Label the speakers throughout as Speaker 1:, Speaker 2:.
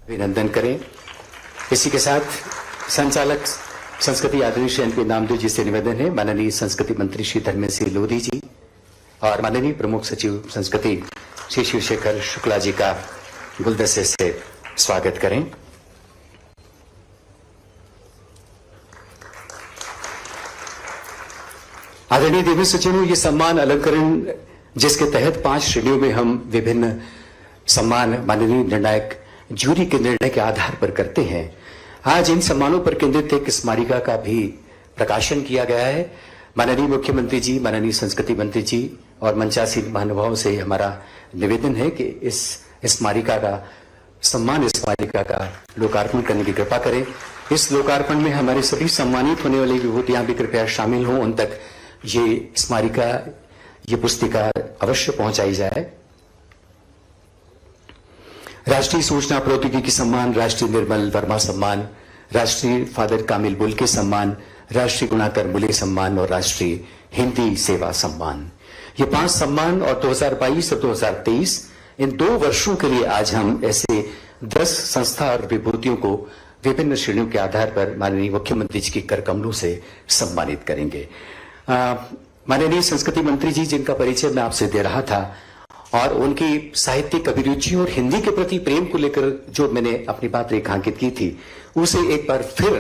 Speaker 1: अभिनंदन करें। इसी के साथ संचालक संस्कृति आदरणीय श्री एनपी नामदेव जी से निवेदन है माननीय संस्कृति मंत्री श्री धर्मेंद्र सिंह लोधी जी और माननीय प्रमुख सचिव संस्कृति श्री शिवशेखर शुक्ला जी का गुलदस्ते से स्वागत करें। आदरणीय देवी सचिवों, ये सम्मान अलंकरण जिसके तहत 5 श्रेणियों में हम विभिन्न सम्मान माननीय निर्णायक जूरी के निर्णय के आधार पर करते हैं, आज इन सम्मानों पर केंद्रित एक स्मारिका का भी प्रकाशन किया गया है। माननीय मुख्यमंत्री जी, माननीय संस्कृति मंत्री जी और मंचासीन महानुभावों से हमारा निवेदन है कि इस स्मारिका का लोकार्पण करने की कृपा करें। इस लोकार्पण में हमारे सभी सम्मानित होने वाली विभूतियां भी कृपया शामिल हों, उन तक ये स्मारिका, ये पुस्तिका अवश्य पहुंचाई जाए। राष्ट्रीय सूचना प्रौद्योगिकी सम्मान, राष्ट्रीय निर्मल वर्मा सम्मान, राष्ट्रीय फादर कामिल बुल्के सम्मान, राष्ट्रीय गुणाकर मुले सम्मान और राष्ट्रीय हिंदी सेवा सम्मान, ये 5 सम्मान और 2022 और 2023 इन 2 वर्षों के लिए आज हम ऐसे 10 संस्था और विभूतियों को विभिन्न श्रेणियों के आधार पर माननीय मुख्यमंत्री जी के कर कमलों से सम्मानित करेंगे। माननीय संस्कृति मंत्री जी, जिनका परिचय मैं आपसे दे रहा था और उनकी साहित्यिक अभिरुचि और हिंदी के प्रति प्रेम को लेकर जो मैंने अपनी बात रेखांकित की थी, उसे एक बार फिर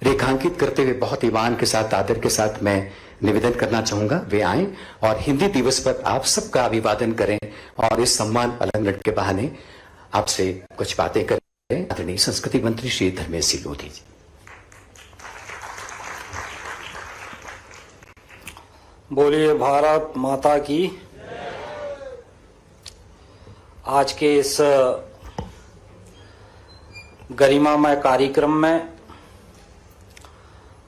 Speaker 1: रेखांकित करते हुए बहुत ईमान के साथ, आदर के साथ मैं निवेदन करना चाहूंगा वे आएं और हिंदी दिवस पर आप सबका अभिवादन करें और इस सम्मान अलंकरण के बहाने आपसे कुछ बातें करें। आदरणीय संस्कृति मंत्री श्री धर्मेंद्र सिंह लोधी जी।
Speaker 2: बोलिए भारत माता की। आज के इस गरिमामय कार्यक्रम में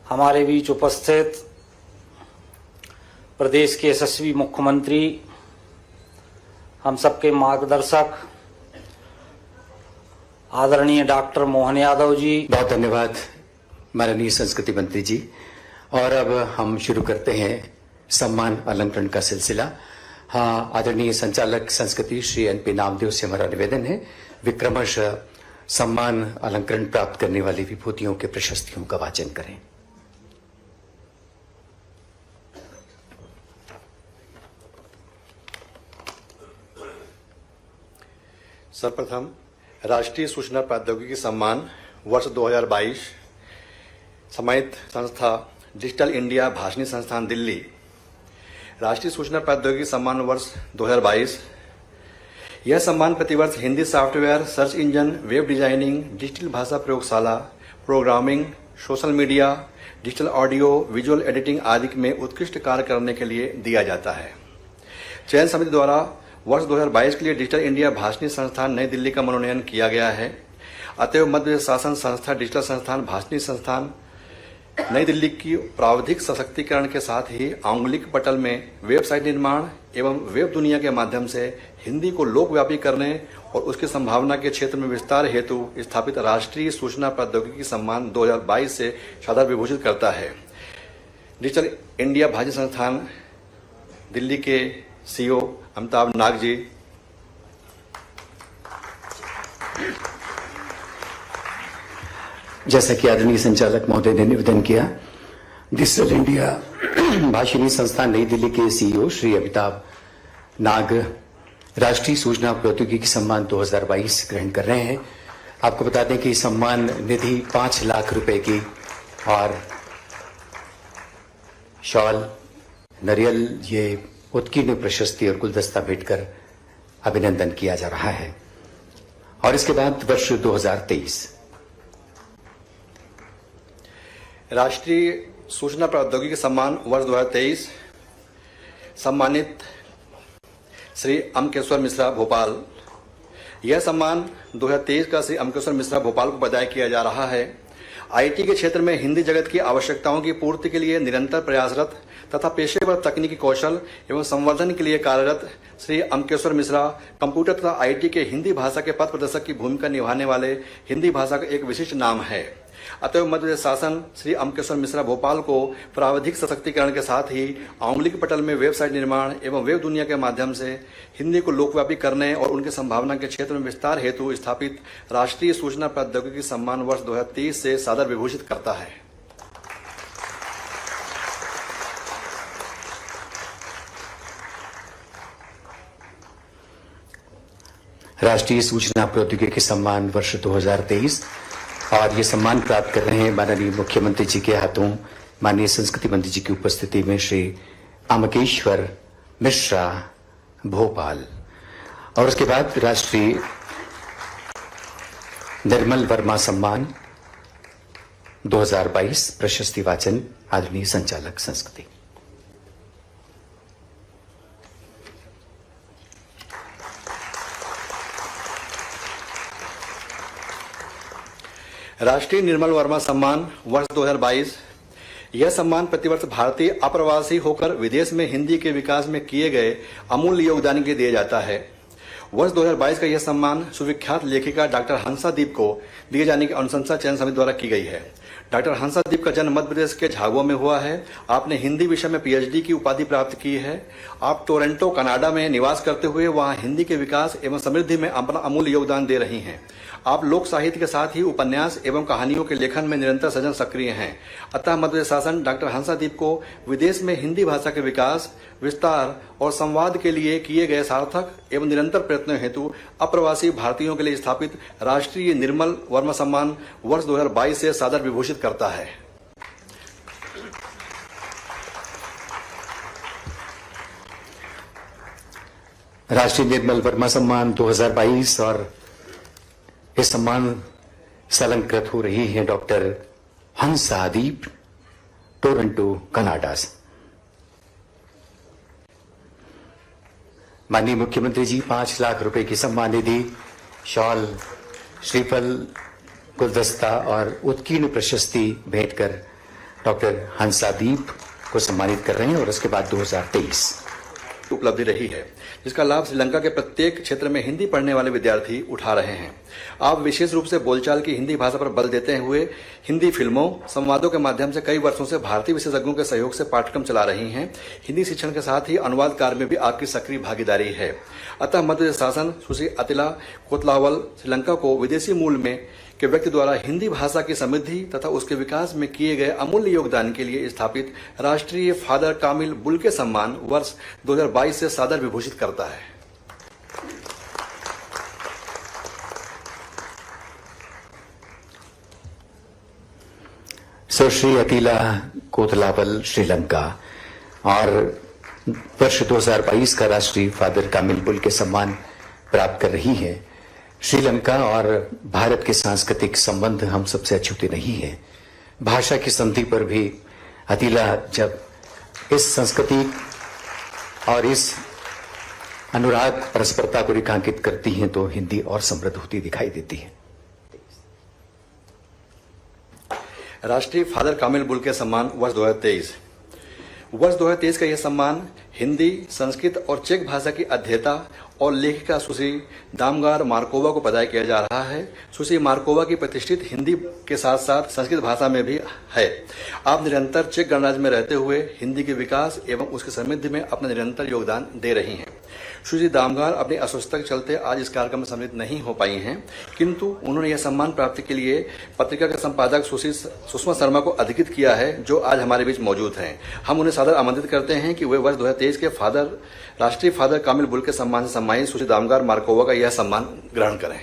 Speaker 2: हमारे बीच उपस्थित प्रदेश के यशस्वी मुख्यमंत्री, हम सबके मार्गदर्शक आदरणीय डॉक्टर मोहन यादव जी,
Speaker 1: बहुत धन्यवाद माननीय संस्कृति मंत्री जी। और अब हम शुरू करते हैं सम्मान अलंकरण का सिलसिला। हाँ, आदरणीय संचालक संस्कृति श्री एनपी नामदेव से हमारा निवेदन है विक्रमशः सम्मान अलंकरण प्राप्त करने वाली विभूतियों के प्रशस्तियों का वाचन करें।
Speaker 3: सर्वप्रथम राष्ट्रीय सूचना प्रौद्योगिकी सम्मान वर्ष 2022 सम्मानित संस्था डिजिटल इंडिया भाषणी संस्थान दिल्ली। राष्ट्रीय सूचना प्रौद्योगिकी सम्मान वर्ष 2022, यह सम्मान प्रतिवर्ष Hindi software, search engine, web designing, digital भाषा प्रयोगशाला, programming, social media, digital audio, visual editing आदि में उत्कृष्ट कार्य करने के लिए दिया जाता है। चयन समिति द्वारा वर्ष 2022 के लिए डिजिटल इंडिया भाषणी संस्थान नई दिल्ली का मनोनयन किया गया है। अतएव मध्य प्रदेश शासन संस्था डिजिटल संस्थान भाषणी संस्थान नई दिल्ली की प्राविधिक सशक्तिकरण के साथ ही आंगुलिक पटल में वेबसाइट निर्माण एवं वेब दुनिया के माध्यम से हिंदी को लोकव्यापी करने और उसकी संभावना के क्षेत्र में विस्तार हेतु स्थापित राष्ट्रीय सूचना प्रौद्योगिकी सम्मान 2022 से सदर विभूषित करता है। डिजिटल इंडिया भाषणी संस्थान दिल्ली के सीईओ अमिताभ नाग जी,
Speaker 1: जैसा कि आदरणीय संचालक महोदय ने निवेदन किया, डिजिटल इंडिया भाषणी संस्थान नई दिल्ली के सीईओ श्री अमिताभ नाग राष्ट्रीय सूचना प्रौद्योगिकी सम्मान 2022 ग्रहण कर रहे हैं। आपको बता दें कि सम्मान निधि 5 लाख रुपए की और शॉल, नरियल, ये उत्कीर्ण प्रशस्ति और गुलदस्ता भेंट कर अभिनंदन किया जा रहा है। और इसके बाद वर्ष 2023
Speaker 3: राष्ट्रीय सूचना प्रौद्योगिकी सम्मान वर्ष 2023 सम्मानित श्री अमकेश्वर मिश्रा भोपाल। यह सम्मान 2023 का श्री अमकेश्वर मिश्रा भोपाल को बधाई किया जा रहा है। आईटी के क्षेत्र में हिंदी जगत की आवश्यकताओं की पूर्ति के लिए निरंतर प्रयासरत तथा पेशेवर तकनीकी कौशल एवं संवर्धन के लिए कार्यरत श्री अमकेश्वर मिश्रा कंप्यूटर तथा आईटी के हिंदी भाषा के पथ प्रदर्शक की भूमिका निभाने वाले हिंदी भाषा का एक विशिष्ट नाम है। अतएव मध्य प्रदेश शासन श्री अम्बकेश्वर मिश्रा भोपाल को प्राविधिक सशक्तिकरण के साथ ही औंगलिक पटल में वेबसाइट निर्माण एवं वेब दुनिया के माध्यम से हिंदी को लोकव्यापी करने और उनकी संभावना के क्षेत्र में विस्तार हेतु स्थापित राष्ट्रीय सूचना प्रौद्योगिकी सम्मान वर्ष 2023 से सादर विभूषित करता है।
Speaker 1: राष्ट्रीय सूचना प्रौद्योगिकी सम्मान वर्ष 2023 और ये सम्मान प्राप्त कर रहे हैं माननीय मुख्यमंत्री जी के हाथों माननीय संस्कृति मंत्री जी की उपस्थिति में श्री अम्बकेश्वर मिश्रा भोपाल। और उसके बाद राष्ट्रीय निर्मल वर्मा सम्मान 2022 प्रशस्ति वाचन आदरणीय संचालक संस्कृति।
Speaker 3: राष्ट्रीय निर्मल वर्मा सम्मान वर्ष 2022 यह सम्मान प्रतिवर्ष भारतीय अप्रवासी होकर विदेश में हिंदी के विकास में किए गए अमूल्य योगदान के लिए दिया जाता है। वर्ष 2022 का यह सम्मान सुविख्यात लेखिका डॉक्टर हंसादीप को दिए जाने की अनुशंसा चयन समिति द्वारा की गई है। डॉक्टर हंसादीप का जन्म मध्य प्रदेश के झाबुआ में हुआ है। आपने हिंदी विषय में पीएचडी की उपाधि प्राप्त की है। आप टोरंटो कनाडा में निवास करते हुए वहां हिंदी के विकास एवं समृद्धि में अपना अमूल्य योगदान दे रही हैं। आप लोक साहित्य के साथ ही उपन्यास एवं कहानियों के लेखन में निरंतर सजन सक्रिय हैं। अतः मध्य प्रदेश शासन डॉक्टर हंसादीप को विदेश में हिंदी भाषा के विकास, विस्तार और संवाद के लिए किए गए सार्थक एवं निरंतर प्रयत्नों हेतु अप्रवासी भारतीयों के लिए स्थापित राष्ट्रीय निर्मल वर्मा सम्मान वर्ष 2022 से सादर विभूषित करता है।
Speaker 1: राष्ट्रीय निर्मल वर्मा सम्मान 2022 और इस सम्मान से अलंकृत हो रही है डॉक्टर हंसादीप टोरंटो कनाडा से। माननीय मुख्यमंत्री जी 5 लाख रुपए की सम्मान निधि, शॉल, श्रीफल, गुलदस्ता और उत्कीर्ण प्रशस्ति भेंट कर डॉक्टर हंसादीप को सम्मानित कर रहे हैं। और उसके बाद 2023
Speaker 3: उपलब्धि रही है, जिसका लाभ श्रीलंका के प्रत्येक क्षेत्र में हिंदी पढ़ने वाले विद्यार्थी उठा रहे हैं। आप विशेष रूप से बोलचाल की हिंदी भाषा पर बल देते हुए हिंदी फिल्मों, संवादों के माध्यम से कई वर्षों से भारतीय विशेषज्ञों के सहयोग से पाठ्यक्रम चला रही हैं। हिंदी शिक्षण के साथ ही अनुवाद कार्य में भी आपकी सक्रिय भागीदारी है। अतः मध्य प्रदेश शासन सुश्री अतिला कोतलावल श्रीलंका को विदेशी मूल में के व्यक्ति द्वारा हिंदी भाषा की समृद्धि तथा उसके विकास में किए गए अमूल्य योगदान के लिए स्थापित राष्ट्रीय फादर कामिल बुल्के सम्मान वर्ष 2022 से सादर विभूषित करता है।
Speaker 1: सुश्री अतिला कोतलावल श्रीलंका और वर्ष 2022 का राष्ट्रीय फादर कामिल बुल्के सम्मान प्राप्त कर रही है। श्रीलंका और भारत के सांस्कृतिक संबंध हम सबसे अछूते नहीं है। भाषा की संधि पर भी अतिला जब इस संस्कृति और इस अनुराग परस्परता को रेखांकित करती हैं तो हिंदी और समृद्ध होती दिखाई देती है।
Speaker 3: राष्ट्रीय फादर कामिल बुल्के सम्मान वर्ष 2023 वर्ष 2023 का यह सम्मान हिंदी, संस्कृत और चेक भाषा की अध्येता और लेखिका सुश्री दामगार मार्कोवा को प्रदान किया जा रहा है। सुश्री मार्कोवा की प्रतिष्ठित हिंदी के साथ साथ संस्कृत भाषा में भी है। आप निरंतर चेक गणराज्य में रहते हुए हिंदी के विकास एवं उसकी समृद्धि में अपना निरंतर योगदान दे रही हैं। सुश्री दामगार अपनी अस्वस्थता के चलते आज इस कार्यक्रम में सम्मिलित नहीं हो पाई हैं, किंतु उन्होंने यह सम्मान प्राप्ति के लिए पत्रिका के संपादक सुश्री सुषमा शर्मा को अधिकृत किया है, जो आज हमारे बीच मौजूद हैं। हम उन्हें सादर आमंत्रित करते हैं कि वे वर्ष 2023 के राष्ट्रीय फादर कामिल बुल्के सम्मान से सम्मानित सुश्री दामगार मार्कोवा का यह सम्मान ग्रहण करें।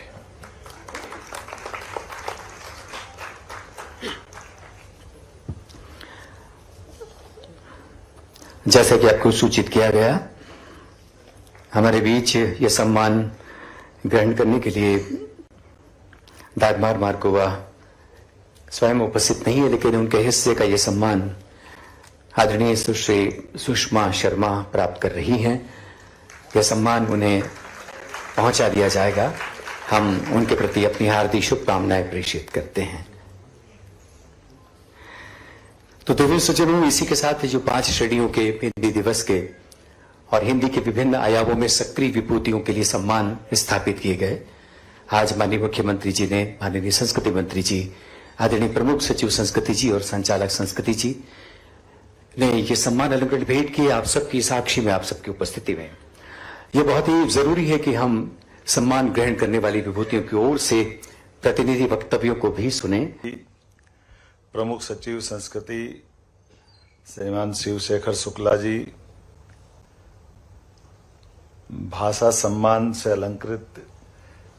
Speaker 1: जैसा कि आपको सूचित किया गया, हमारे बीच यह सम्मान ग्रहण करने के लिए दागमार मार्कोवा स्वयं उपस्थित नहीं है, लेकिन उनके हिस्से का यह सम्मान आदरणीय सुश्री सुषमा शर्मा प्राप्त कर रही हैं। यह सम्मान उन्हें पहुंचा दिया जाएगा। हम उनके प्रति अपनी हार्दिक शुभकामनाएं प्रेषित करते हैं। तो देवी सज्जनों, इसी के साथ जो 5 श्रेणियों के हिंदी दिवस के और हिंदी के विभिन्न आयामों में सक्रिय विभूतियों के लिए सम्मान स्थापित किए गए। आज माननीय मुख्यमंत्री जी ने, माननीय संस्कृति मंत्री जी आदरणीय प्रमुख सचिव संस्कृति जी और संचालक संस्कृति जी ने ये सम्मान अलंकरण भेंट किए आप सबकी साक्षी में, आप सबकी उपस्थिति में। यह बहुत ही जरूरी है कि हम सम्मान ग्रहण करने वाली विभूतियों की ओर से प्रतिनिधि वक्तव्यों को भी सुने।
Speaker 4: प्रमुख सचिव संस्कृति श्रीमान शिवशेखर शुक्ला जी, भाषा सम्मान से अलंकृत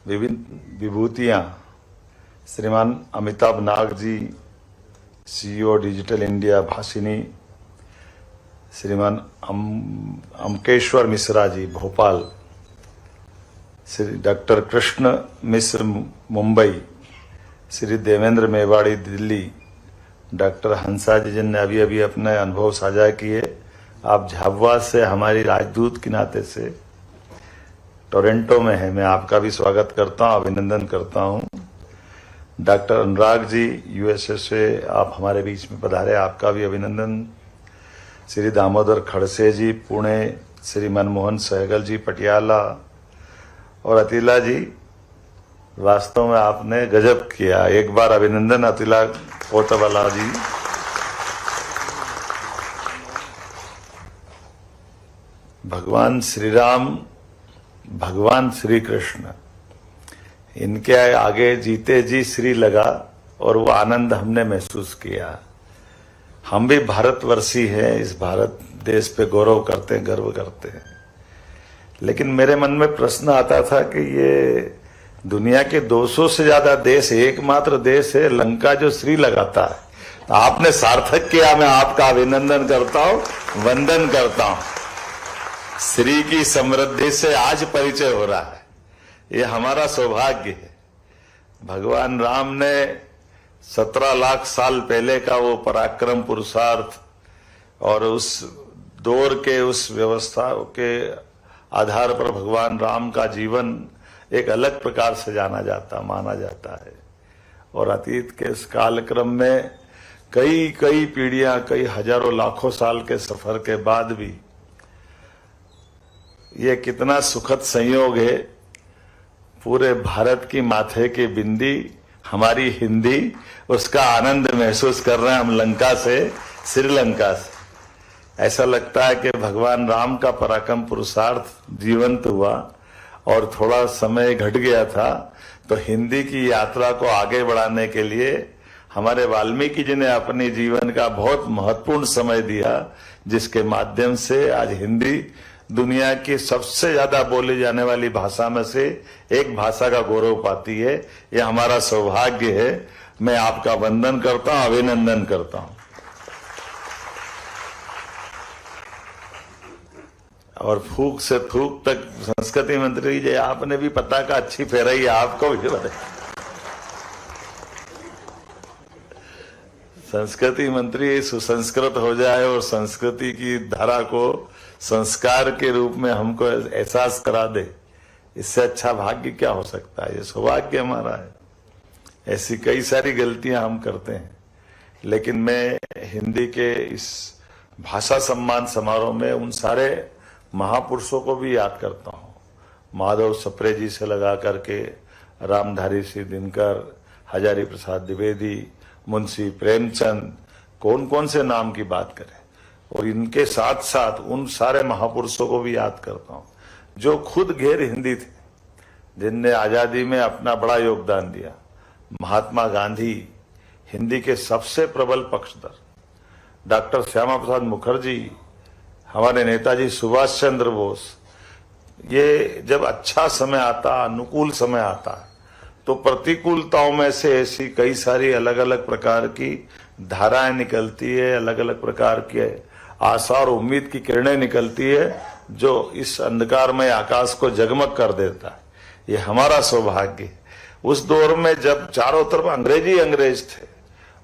Speaker 4: विभिन्न विभूतियां श्रीमान अमिताभ नाग जी, सीईओ डिजिटल इंडिया भाषिनी, श्रीमान अमकेश्वर मिश्रा जी भोपाल, श्री डॉक्टर कृष्ण मिश्र मुंबई, श्री देवेंद्र मेवाड़ी दिल्ली, डॉक्टर हंसा जी जिनने अभी अभी अपने अनुभव साझा किए। आप झाबुआ से हमारी राजदूत के नाते से टोरंटो में है, मैं आपका भी स्वागत करता हूं, अभिनंदन करता हूं। डॉक्टर अनुराग जी यूएसए से आप हमारे बीच में पधारे, आपका भी अभिनंदन। श्री दामोदर खड़से जी पुणे, श्री मनमोहन सहगल जी पटियाला, और अतिला जी वास्तव में आपने गजब किया, एक बार अभिनंदन अतिला कोतवाला जी। भगवान श्री राम, भगवान श्री कृष्ण, इनके आगे जीते जी श्री लगा और वो आनंद हमने महसूस किया। हम भी भारतवर्षी हैं, इस भारत देश पे गौरव करते हैं, गर्व करते हैं। लेकिन मेरे मन में प्रश्न आता था कि ये दुनिया के 200 से ज्यादा देश, एकमात्र देश है लंका जो श्री लगाता है। तो आपने सार्थक किया, मैं आपका अभिनंदन करता हूं, वंदन करता हूं। श्री की समृद्धि से आज परिचय हो रहा है, ये हमारा सौभाग्य है। भगवान राम ने 17 लाख साल पहले का वो पराक्रम पुरुषार्थ और उस दौर के उस व्यवस्था के आधार पर भगवान राम का जीवन एक अलग प्रकार से जाना जाता, माना जाता है। और अतीत के इस कालक्रम में कई पीढ़ियां, कई हजारों लाखों साल के सफर के बाद भी ये कितना सुखद संयोग है। पूरे भारत की माथे की बिंदी हमारी हिंदी, उसका आनंद महसूस कर रहे हैं हम लंका से, श्रीलंका से। ऐसा लगता है कि भगवान राम का पराक्रम पुरुषार्थ जीवंत हुआ और थोड़ा समय घट गया था, तो हिंदी की यात्रा को आगे बढ़ाने के लिए हमारे वाल्मीकि जी ने अपने जीवन का बहुत महत्वपूर्ण समय दिया, जिसके माध्यम से आज हिंदी दुनिया की सबसे ज्यादा बोली जाने वाली भाषा में से एक भाषा का गौरव पाती है। यह हमारा सौभाग्य है। मैं आपका वंदन करता हूं, अभिनंदन करता हूं। और फूक से थूक तक संस्कृति मंत्री जी आपने भी पताका अच्छी फहराई, आपको भी बधाई। संस्कृति मंत्री सुसंस्कृत हो जाए और संस्कृति की धारा को संस्कार के रूप में हमको एहसास करा दे, इससे अच्छा भाग्य क्या हो सकता है। ये सौभाग्य हमारा है। ऐसी कई सारी गलतियां हम करते हैं, लेकिन मैं हिंदी के इस भाषा सम्मान समारोह में उन सारे महापुरुषों को भी याद करता हूं। माधव सप्रे जी से लगा करके रामधारी सिंह दिनकर, हजारी प्रसाद द्विवेदी, मुंशी प्रेमचंद, कौन कौन से नाम की बात करें। और इनके साथ साथ उन सारे महापुरुषों को भी याद करता हूं जो खुद गैर हिंदी थे, जिनने आजादी में अपना बड़ा योगदान दिया। महात्मा गांधी हिंदी के सबसे प्रबल पक्षधर, डॉक्टर श्यामा प्रसाद मुखर्जी, हमारे नेताजी सुभाष चंद्र बोस। ये जब अच्छा समय आता, अनुकूल समय आता, तो प्रतिकूलताओं में से ऐसी कई सारी अलग अलग प्रकार की धाराएं निकलती है, अलग अलग प्रकार के आशा और उम्मीद की किरणें निकलती है, जो इस अंधकारमय आकाश को जगमग कर देता है। ये हमारा सौभाग्य है। उस दौर में जब चारों तरफ अंग्रेज थे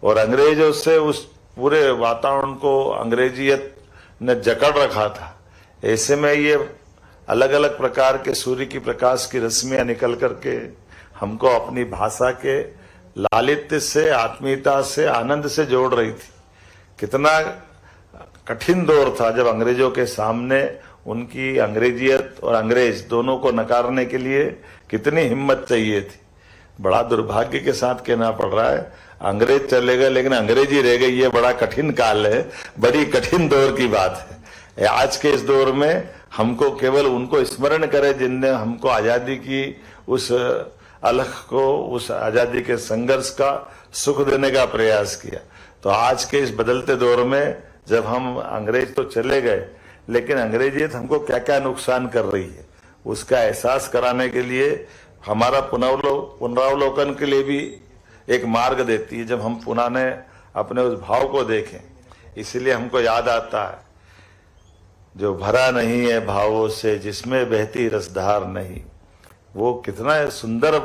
Speaker 4: और अंग्रेजों से उस पूरे वातावरण को अंग्रेजियत ने जकड़ रखा था, ऐसे में ये अलग अलग प्रकार के सूर्य की प्रकाश की रश्मियां निकल करके हमको अपनी भाषा के लालित्य से, आत्मीयता से, आनंद से जोड़ रही थी। कितना कठिन दौर था जब अंग्रेजों के सामने उनकी अंग्रेजियत और अंग्रेज दोनों को नकारने के लिए कितनी हिम्मत चाहिए थी। बड़ा दुर्भाग्य के साथ कहना पड़ रहा है, अंग्रेज चले गए लेकिन अंग्रेजी रह गई। ये बड़ा कठिन काल है, बड़ी कठिन दौर की बात है। आज के इस दौर में हमको केवल उनको स्मरण करें जिनने हमको आजादी की उस अलख को, उस आजादी के संघर्ष का सुख देने का प्रयास किया। तो आज के इस बदलते दौर में जब हम, अंग्रेज तो चले गए लेकिन अंग्रेजियत हमको क्या क्या नुकसान कर रही है उसका एहसास कराने के लिए, हमारा पुनरावलोकन के लिए भी एक मार्ग देती है जब हम पुराने अपने उस भाव को देखें। इसलिए हमको याद आता है, जो भरा नहीं है भावों से जिसमें बहती रसधार नहीं। वो कितना सुंदर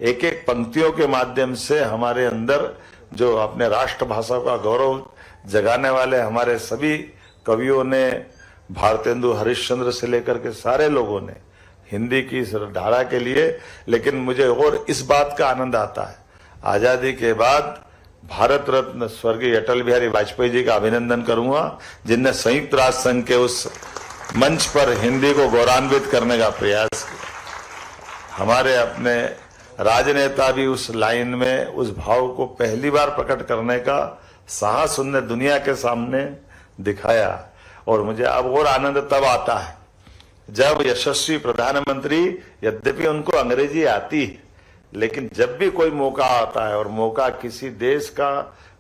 Speaker 4: एक एक पंक्तियों के माध्यम से हमारे अंदर जो अपने राष्ट्रभाषा का गौरव जगाने वाले हमारे सभी कवियों ने, भारतेंदु हरिश्चंद्र से लेकर के सारे लोगों ने हिंदी की इस धारा के लिए। लेकिन मुझे और इस बात का आनंद आता है, आजादी के बाद भारत रत्न स्वर्गीय अटल बिहारी वाजपेयी जी का अभिनंदन करूंगा, जिनने संयुक्त राष्ट्र संघ के उस मंच पर हिंदी को गौरवान्वित करने का प्रयास किया। हमारे अपने राजनेता भी उस लाइन में उस भाव को पहली बार प्रकट करने का साहस उनने दुनिया के सामने दिखाया। और मुझे अब और आनंद तब आता है जब यशस्वी प्रधानमंत्री, यद्यपि उनको अंग्रेजी आती है, लेकिन जब भी कोई मौका आता है और मौका किसी देश का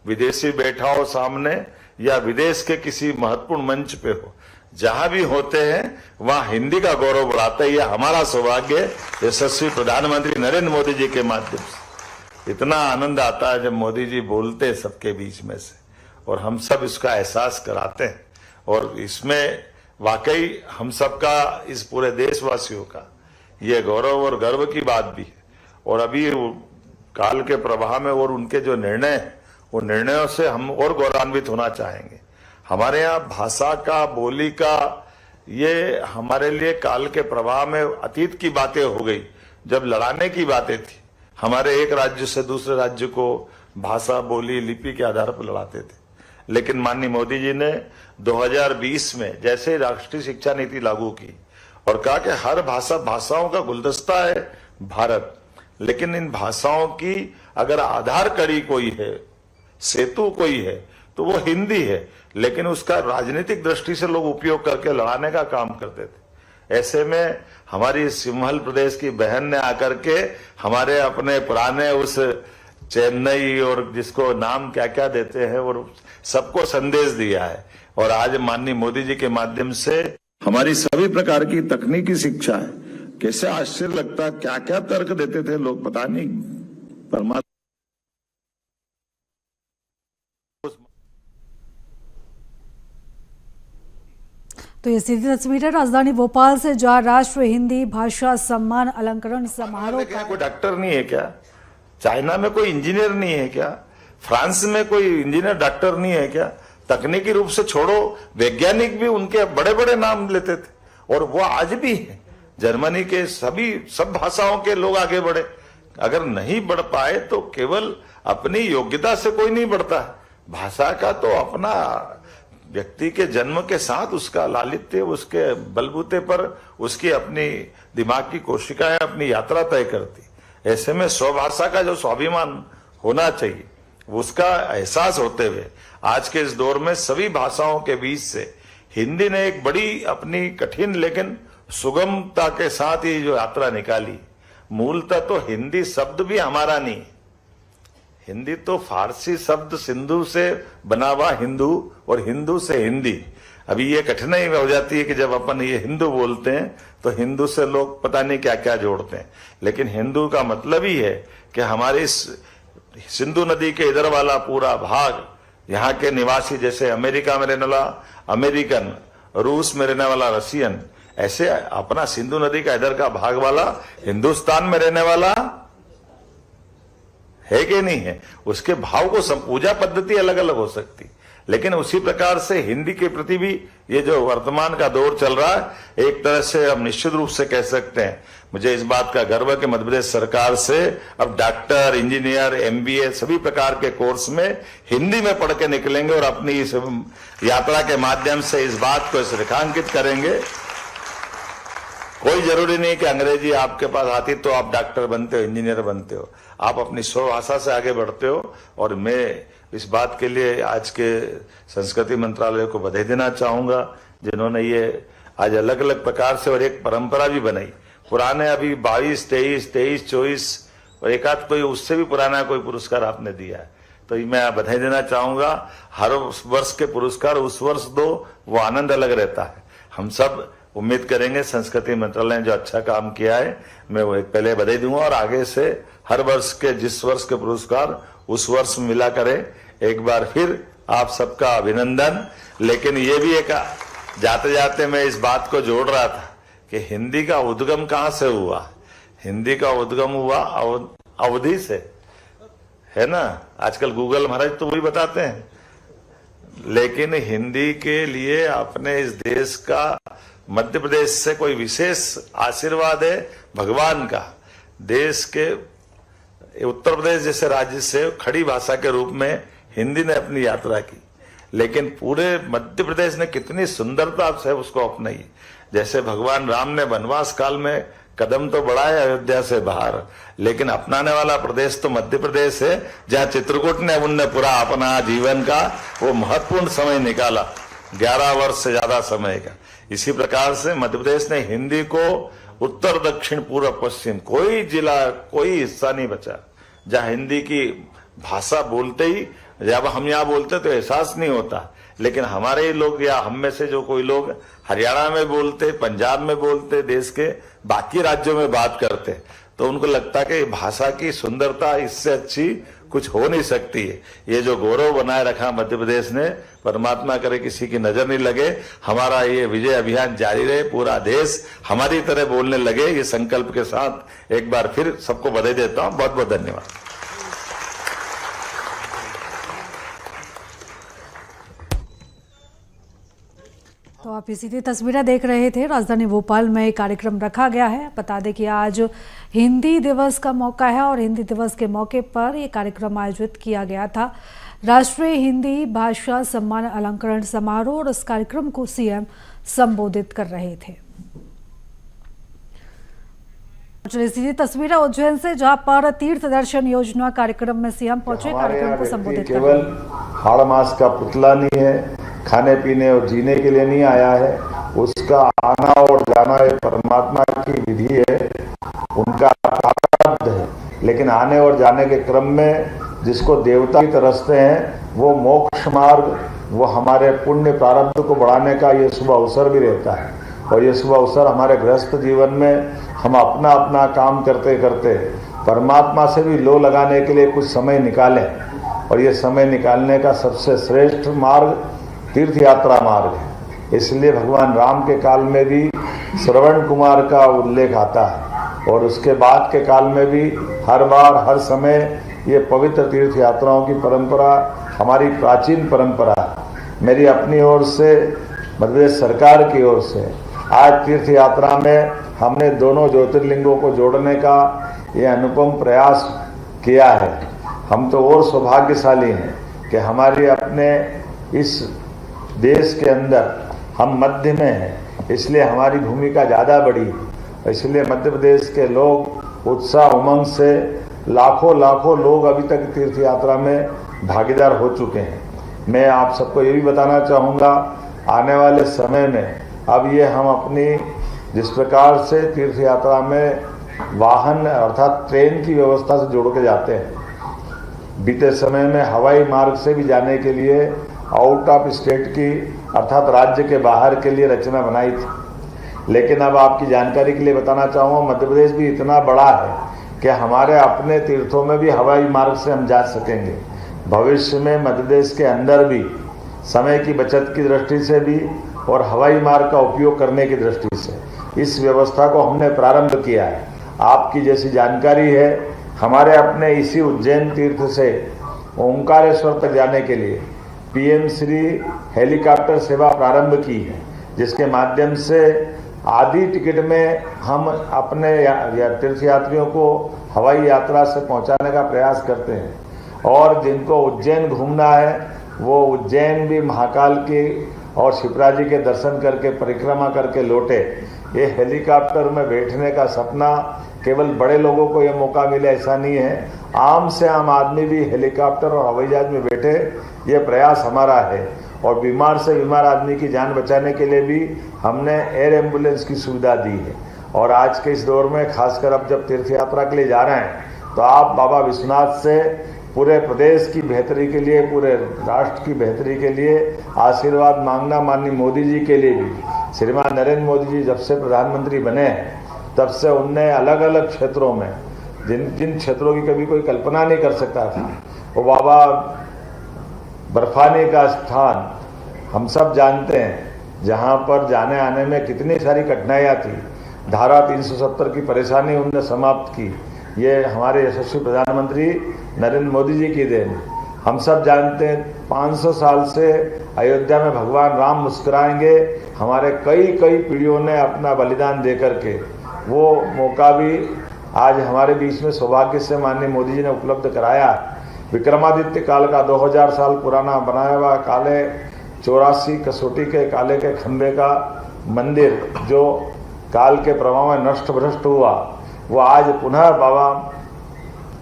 Speaker 4: विदेशी बैठा हो सामने या विदेश के किसी महत्वपूर्ण मंच पे हो, जहां भी होते हैं वहां हिंदी का गौरव बढ़ाते हैं। यह हमारा सौभाग्य यशस्वी प्रधानमंत्री नरेंद्र मोदी जी के माध्यम से। इतना आनंद आता है जब मोदी जी बोलते हैं सबके बीच में से, और हम सब इसका एहसास कराते हैं। और इसमें वाकई हम सबका, इस पूरे देशवासियों का ये गौरव और गर्व की बात भी है। और अभी काल के प्रवाह में और उनके जो निर्णय हैं, उन निर्णयों से हम और गौरवान्वित होना चाहेंगे। हमारे यहाँ भाषा का, बोली का, ये हमारे लिए काल के प्रवाह में अतीत की बातें हो गई। जब लड़ाने की बातें थी, हमारे एक राज्य से दूसरे राज्य को भाषा, बोली, लिपि के आधार पर लड़ाते थे। लेकिन माननीय मोदी जी ने 2020 में जैसे ही राष्ट्रीय शिक्षा नीति लागू की और कहा कि हर भाषा, भाषाओं का गुलदस्ता है भारत, लेकिन इन भाषाओं की अगर आधार कड़ी कोई है, सेतु कोई है, तो वो हिंदी है। लेकिन उसका राजनीतिक दृष्टि से लोग उपयोग करके लड़ाने का काम करते थे। ऐसे में हमारी सिंहल प्रदेश की बहन ने आकर के हमारे अपने पुराने उस चेन्नई और जिसको नाम क्या क्या देते हैं, और सबको संदेश दिया है। और आज माननीय मोदी जी के माध्यम से हमारी सभी प्रकार की तकनीकी शिक्षा है। कैसे आश्चर्य लगता, क्या क्या तर्क देते थे लोग, पता नहीं। परमात्मा
Speaker 5: तो ये सीधी तस्वीर है राजधानी भोपाल से, जहां राष्ट्र हिंदी भाषा सम्मान अलंकरण समारोह का।
Speaker 4: कोई डॉक्टर नहीं है क्या? चाइना में कोई इंजीनियर नहीं है क्या? फ्रांस में कोई इंजीनियर डॉक्टर नहीं है क्या? तकनीकी रूप से छोड़ो, वैज्ञानिक भी उनके बड़े बड़े नाम लेते थे, और वो आज भी है। जर्मनी के सब भाषाओं के लोग आगे बढ़े। अगर नहीं बढ़ पाए तो केवल अपनी योग्यता से कोई नहीं बढ़ता। भाषा का तो अपना व्यक्ति के जन्म के साथ उसका लालित्य, उसके बलबूते पर उसकी अपनी दिमाग की कोशिकाएं अपनी यात्रा तय करती। ऐसे में स्वभाषा का जो स्वाभिमान होना चाहिए, उसका एहसास होते हुए आज के इस दौर में सभी भाषाओं के बीच से हिंदी ने एक बड़ी अपनी कठिन लेकिन सुगमता के साथ ही जो यात्रा निकाली। मूलतः तो हिंदी शब्द भी हमारा नहीं, हिंदी तो फारसी शब्द सिंधु से बना हुआ हिंदू, और हिंदू से हिंदी। अभी ये कठिनाई हो जाती है कि जब अपन ये हिंदू बोलते हैं तो हिंदू से लोग पता नहीं क्या क्या जोड़ते हैं। लेकिन हिंदू का मतलब ही है कि हमारी सिंधु नदी के इधर वाला पूरा भाग, यहाँ के निवासी, जैसे अमेरिका में रहने वाला अमेरिकन, रूस में रहने वाला रशियन, ऐसे अपना सिंधु नदी का इधर का भाग वाला हिंदुस्तान में रहने वाला है कि नहीं है। उसके भाव को पूजा पद्धति अलग अलग हो सकती, लेकिन उसी प्रकार से हिंदी के प्रति भी ये जो वर्तमान का दौर चल रहा है, एक तरह से हम निश्चित रूप से कह सकते हैं, मुझे इस बात का गर्व है कि मध्य प्रदेश सरकार से अब डॉक्टर, इंजीनियर, MBA सभी प्रकार के कोर्स में हिंदी में पढ़ के निकलेंगे, और अपनी इस यात्रा के माध्यम से इस बात को रेखांकित करेंगे। कोई जरूरी नहीं कि अंग्रेजी आपके पास आती तो आप डॉक्टर बनते हो, इंजीनियर बनते हो। आप अपनी स्वभाषा से आगे बढ़ते हो। और मैं इस बात के लिए आज के संस्कृति मंत्रालय को बधाई देना चाहूंगा, जिन्होंने ये आज अलग अलग प्रकार से और एक परंपरा भी बनाई। पुराने अभी 22, 23, 24 और एक आध कोई उससे भी पुराना कोई पुरस्कार आपने दिया है, तो मैं बधाई देना चाहूंगा। हर वर्ष के पुरस्कार उस वर्ष दो, वो आनंद अलग रहता है। हम सब उम्मीद करेंगे संस्कृति मंत्रालय ने जो अच्छा काम किया है, मैं वो एक पहले बधाई दूंगा और आगे से हर वर्ष के जिस वर्ष के पुरस्कार उस वर्ष मिला करें। एक बार फिर आप सबका अभिनंदन। लेकिन ये भी एक जाते जाते मैं इस बात को जोड़ रहा था कि हिंदी का उद्गम कहां से हुआ। हिंदी का उद्गम हुआ अवधि से, है ना। आजकल गूगल महाराज तो वही बताते हैं। लेकिन हिंदी के लिए अपने इस देश का मध्य प्रदेश से कोई विशेष आशीर्वाद है भगवान का। देश के उत्तर प्रदेश जैसे राज्य से खड़ी भाषा के रूप में हिंदी ने अपनी यात्रा की, लेकिन पूरे मध्य प्रदेश ने कितनी सुंदरता से उसको अपनाई। जैसे भगवान राम ने वनवास काल में कदम तो बढ़ाए अयोध्या से बाहर, लेकिन अपनाने वाला प्रदेश तो मध्य प्रदेश है, जहां चित्रकूट ने उनने पूरा अपना जीवन का वो महत्वपूर्ण समय निकाला, 11 वर्ष से ज्यादा समय का। इसी प्रकार से मध्य प्रदेश ने हिंदी को उत्तर दक्षिण पूर्व पश्चिम कोई जिला कोई हिस्सा नहीं बचा जहां हिंदी की भाषा बोलते ही, जब हम यहाँ बोलते तो एहसास नहीं होता, लेकिन हमारे ही लोग या हम में से जो कोई लोग हरियाणा में बोलते, पंजाब में बोलते, देश के बाकी राज्यों में बात करते, तो उनको लगता कि भाषा की सुंदरता इससे अच्छी कुछ हो नहीं सकती है। ये जो गौरव बनाए रखा मध्य प्रदेश ने, परमात्मा करे किसी की नजर नहीं लगे। हमारा ये विजय अभियान जारी रहे, पूरा देश हमारी तरह बोलने लगे, ये संकल्प के साथ एक बार फिर सबको बधाई देता हूं। बहुत बहुत धन्यवाद।
Speaker 5: तो आप इसी तस्वीरें देख रहे थे। राजधानी भोपाल में एक कार्यक्रम रखा गया है। बता दें कि आज हिंदी दिवस का मौका है और हिंदी दिवस के मौके पर ये कार्यक्रम आयोजित किया गया था। राष्ट्रीय हिंदी भाषा सम्मान अलंकरण समारोह, और इस कार्यक्रम को सीएम संबोधित कर रहे थे। चलिए सीधी तस्वीरें उज्जैन से, जहां पर तीर्थ दर्शन योजना कार्यक्रम में सीएम पहुंचे, कार्यक्रम को संबोधित कर रहे
Speaker 4: केवल हाड़ मास का पुतला नहीं है, खाने पीने और जीने के लिए नहीं आया है, उसका आना और जाना ये परमात्मा की विधि है, उनका प्रारब्ध है। लेकिन आने और जाने के क्रम में जिसको देवता की तरसते हैं वो मोक्ष मार्ग, वो हमारे पुण्य प्रारब्ध को बढ़ाने का ये शुभ अवसर भी रहता है। और ये शुभ अवसर हमारे गृहस्थ जीवन में हम अपना अपना काम करते करते परमात्मा से भी लो लगाने के लिए कुछ समय निकालें। और ये समय निकालने का सबसे श्रेष्ठ मार्ग तीर्थ यात्रा मार्ग है। इसलिए भगवान राम के काल में भी श्रवण कुमार का उल्लेख आता है, और उसके बाद के काल में भी हर बार हर समय ये पवित्र तीर्थ यात्राओं की परंपरा हमारी प्राचीन परंपरा है। मेरी अपनी ओर से, मध्य प्रदेश सरकार की ओर से आज तीर्थ यात्रा में हमने दोनों ज्योतिर्लिंगों को जोड़ने का ये अनुपम प्रयास किया है। हम तो और सौभाग्यशाली हैं कि हमारे अपने इस देश के अंदर हम मध्य में हैं, इसलिए हमारी भूमिका ज़्यादा बड़ी, इसलिए मध्य प्रदेश के लोग उत्साह उमंग से लाखों लाखों लोग अभी तक तीर्थ यात्रा में भागीदार हो चुके हैं। मैं आप सबको ये भी बताना चाहूँगा, आने वाले समय में अब ये हम अपनी जिस प्रकार से तीर्थ यात्रा में वाहन अर्थात ट्रेन की व्यवस्था से जोड़ के जाते हैं, बीते समय में हवाई मार्ग से भी जाने के लिए आउट ऑफ स्टेट की अर्थात राज्य के बाहर के लिए रचना बनाई थी। लेकिन अब आपकी जानकारी के लिए बताना चाहूँगा, मध्य प्रदेश भी इतना बड़ा है कि हमारे अपने तीर्थों में भी हवाई मार्ग से हम जा सकेंगे। भविष्य में मध्य प्रदेश के अंदर भी समय की बचत की दृष्टि से भी और हवाई मार्ग का उपयोग करने की दृष्टि से इस व्यवस्था को हमने प्रारंभ किया है। आपकी जैसी जानकारी है, हमारे अपने इसी उज्जैन तीर्थ से ओंकारेश्वर तक जाने के लिए पीएम श्री हेलीकॉप्टर सेवा प्रारंभ की है, जिसके माध्यम से आधी टिकट में हम अपने तीर्थयात्रियों को हवाई यात्रा से पहुंचाने का प्रयास करते हैं। और जिनको उज्जैन घूमना है वो उज्जैन भी महाकाल की और शिप्रा जी के दर्शन करके परिक्रमा करके लौटे, ये हेलीकॉप्टर में बैठने का सपना केवल बड़े लोगों को ये मौका मिले ऐसा नहीं है, आम से आम आदमी भी हेलीकॉप्टर और हवाई जहाज में बैठे, ये प्रयास हमारा है। और बीमार से बीमार आदमी की जान बचाने के लिए भी हमने एयर एम्बुलेंस की सुविधा दी है। और आज के इस दौर में खासकर अब जब तीर्थ यात्रा के लिए जा रहे हैं तो आप बाबा विश्वनाथ से पूरे प्रदेश की बेहतरी के लिए, पूरे राष्ट्र की बेहतरी के लिए आशीर्वाद मांगना। माननीय मोदी जी के लिए भी, श्रीमान नरेंद्र मोदी जी जब से प्रधानमंत्री बने तब से उनने अलग अलग क्षेत्रों में, जिन क्षेत्रों की कभी कोई कल्पना नहीं कर सकता था, वो बाबा बर्फानी का स्थान हम सब जानते हैं, जहाँ पर जाने आने में कितनी सारी कठिनाइयाँ थी, धारा 370 की परेशानी उनने समाप्त की। ये हमारे यशस्वी प्रधानमंत्री नरेंद्र मोदी जी की देन। हम सब जानते हैं 500 साल से अयोध्या में भगवान राम मुस्कुराएंगे, हमारे कई पीढ़ियों ने अपना बलिदान दे करके वो मौका भी आज हमारे बीच में सौभाग्य से माननीय मोदी जी ने उपलब्ध कराया। विक्रमादित्य काल का 2000 साल पुराना बनाया हुआ काले 84 कसौटी के काले के खंबे का मंदिर जो काल के प्रभाव में नष्ट भ्रष्ट हुआ, वो आज पुनः बाबा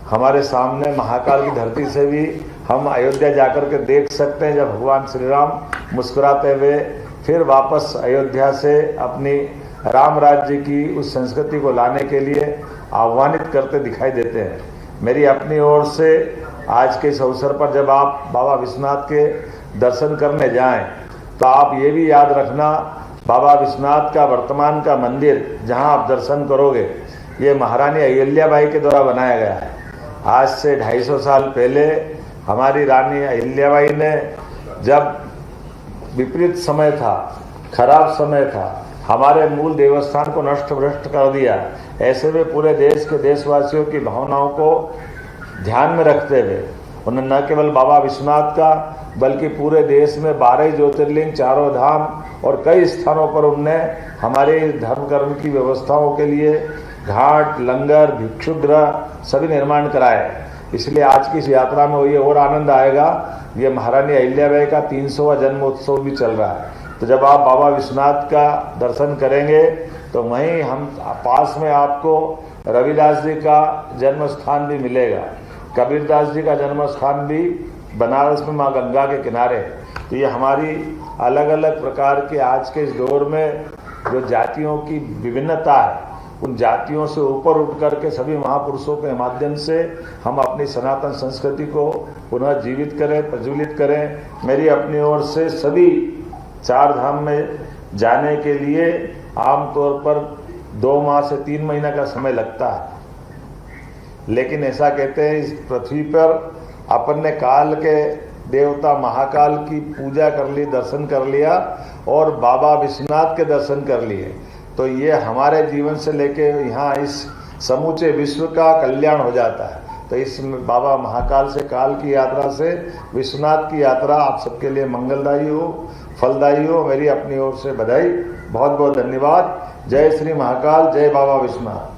Speaker 4: हमारे सामने महाकाल की धरती से भी हम अयोध्या जाकर के देख सकते हैं, जब भगवान श्री राम मुस्कुराते हुए फिर वापस अयोध्या से अपनी राम राज्य की उस संस्कृति को लाने के लिए आह्वानित करते दिखाई देते हैं। मेरी अपनी ओर से आज के इस अवसर पर जब आप बाबा विश्वनाथ के दर्शन करने जाएं तो आप ये भी याद रखना, बाबा विश्वनाथ का वर्तमान का मंदिर जहां आप दर्शन करोगे, ये महारानी अहिल्याबाई के द्वारा बनाया गया है। आज से 250 साल पहले हमारी रानी अहिल्याबाई ने, जब विपरीत समय था, खराब समय था, हमारे मूल देवस्थान को नष्ट भ्रष्ट कर दिया। ऐसे में पूरे देश के देशवासियों की भावनाओं को ध्यान में रखते हुए उन्होंने न केवल बाबा विश्वनाथ का बल्कि पूरे देश में 12 ज्योतिर्लिंग, 4 धाम और कई स्थानों पर उनने हमारे धर्म कर्म की व्यवस्थाओं के लिए घाट, लंगर, भिक्षुगृह सभी निर्माण कराए। इसलिए आज की इस यात्रा में ये और आनंद आएगा। ये महारानी अहिल्याबाई का 300वां जन्मोत्सव भी चल रहा है, तो जब आप बाबा विश्वनाथ का दर्शन करेंगे तो वहीं हम पास में आपको रविदास जी का जन्म स्थान भी मिलेगा, कबीरदास जी का जन्म स्थान भी बनारस में माँ गंगा के किनारे। तो ये हमारी अलग अलग प्रकार के आज के इस दौर में जो जातियों की विभिन्नता है, उन जातियों से ऊपर उठ करके सभी महापुरुषों के माध्यम से हम अपनी सनातन संस्कृति को पुनः जीवित करें, प्रज्वलित करें। मेरी अपनी ओर से सभी 4 धाम में जाने के लिए आमतौर पर 2 माह से 3 महीना का समय लगता है, लेकिन ऐसा कहते हैं इस पृथ्वी पर अपन ने काल के देवता महाकाल की पूजा कर ली, दर्शन कर लिया और बाबा विश्वनाथ के दर्शन कर लिए, तो ये हमारे जीवन से लेके यहाँ इस समूचे विश्व का कल्याण हो जाता है। तो इस बाबा महाकाल से, काल की यात्रा से विश्वनाथ की यात्रा आप सबके लिए मंगलदायी हो, फलदायी हो। मेरी अपनी ओर से बधाई, बहुत बहुत धन्यवाद। जय श्री महाकाल, जय बाबा विश्वनाथ।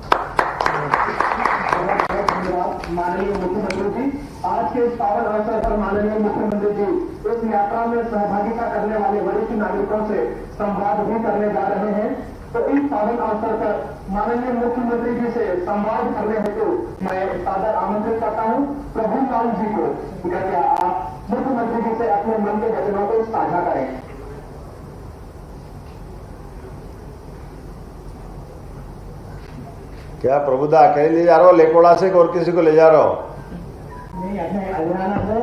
Speaker 6: माननीय मुख्यमंत्री जी, आज के इस पावन अवसर पर माननीय मुख्यमंत्री जी इस यात्रा में सहभागिता करने वाले वरिष्ठ नागरिकों से संवाद भी करने जा रहे हैं। तो इस पावन अवसर पर माननीय मुख्यमंत्री जी से संवाद करने हेतु मैं सादर आमंत्रित करता हूं प्रभु लाल जी को। कृपया आप मुख्यमंत्री जी से अपने मन के वचनों को साझा करें।
Speaker 4: क्या प्रभुदा अकेले ले जा रहा हो, लेकोड़ा से और किसी को ले जा रहा हो?
Speaker 6: नहीं, अपने अजराना से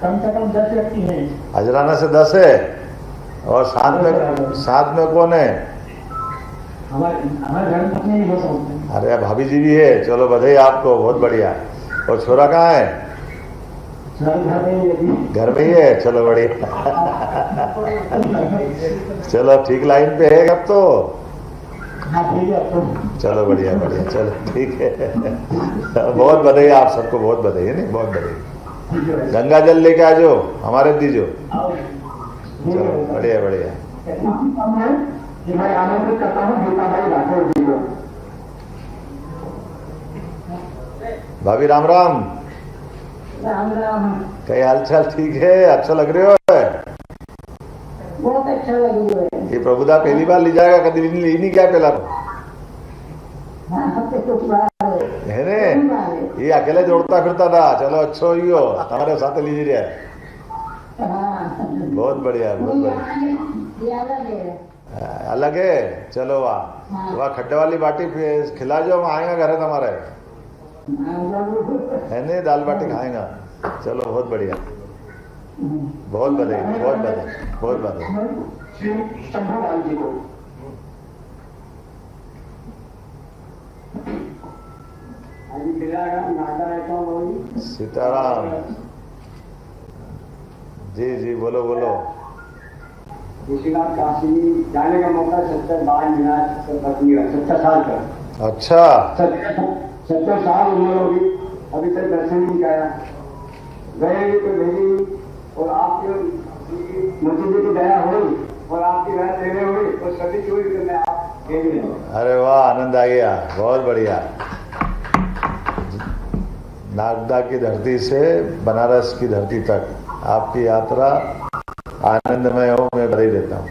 Speaker 6: कम 10 व्यक्ति हैं।
Speaker 4: अजराना से 10 है और साथ में कौन है?
Speaker 6: हमारे घर में नहीं हो सकते।
Speaker 4: अरे भाभी जी भी है, चलो बधाई आपको, बहुत बढ़िया। और छोरा कहाँ है? घर में ही है, चलो बढ़िया। चलो ठीक लाइन पे है अब तो। चलो बढ़िया बढ़िया, चलो ठीक है। बहुत बधाई आप सबको, बहुत बधाई है, नहीं बहुत बधाई। गंगा जल लेके आ जाओ, हमारे दीजो। चलो बढ़िया बढ़िया।
Speaker 6: मैं आमंत्रित करता हूँ गीताबाई राठौर जी को।
Speaker 4: भाभी राम राम।
Speaker 6: राम राम।
Speaker 4: कई हाल चाल ठीक है? अच्छा लग रहे हो?
Speaker 6: बहुत अच्छा लग रहा है।
Speaker 4: ये प्रभुदा पहली बार ले जाएगा, कभी नहीं क्या पहला है ने, ये अकेले जोड़ता फिरता था। चलो अच्छो ही हो, हमारे साथ लीजिए। बहुत बढ़िया, बहुत बढ़िया। अलग है, चलो वाह खट्टे वाली बाटी खिला जो, हम आएंगे घर है तुम्हारे, है ने, दाल बाटी खाएंगा। चलो बहुत बढ़िया, बहुत बधाई, बहुत बधाई, बहुत बधाई।
Speaker 6: श्री शंभूलाल जी को
Speaker 4: सीताराम जी जी, बोलो बोलो।
Speaker 6: काशी जाने का मौका 70 बार मिला, 70 साल का।
Speaker 4: अच्छा,
Speaker 6: 70 साल उम्र होगी, अभी तक दर्शन नहीं किया। गए तो भेजी, और आपकी मुझे की दया हुई और आपकी राय देने हुई और सभी चोरी तो मैं आप भेज रहे हूँ।
Speaker 4: अरे वाह, आनंद आ गया, बहुत बढ़िया। नागदा की धरती से बनारस की धरती तक आपकी यात्रा आनंदमय हो, मैं बधाई देता हूँ।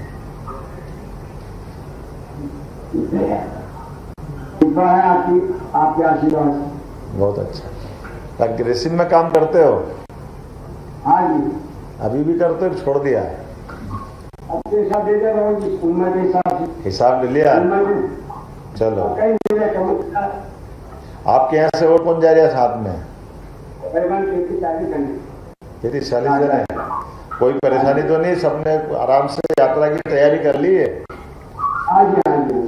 Speaker 6: कृपा है आपके आशीर्वाद।
Speaker 4: बहुत अच्छा। ग्रेसिन में काम करते हो?
Speaker 6: हाँ जी।
Speaker 4: अभी भी करते हो, छोड़ दिया?
Speaker 6: अपने हिसाब दे दे रहा हूँ, उम्र के हिसाब से।
Speaker 4: हिसाब ले लिया? चलो, आपके यहाँ से और कौन जा रहा है साथ में? 30-40 जने हैं। कोई परेशानी तो नहीं? सबने आराम से यात्रा की तैयारी कर ली है?
Speaker 6: हाँ जी, हाँ जी।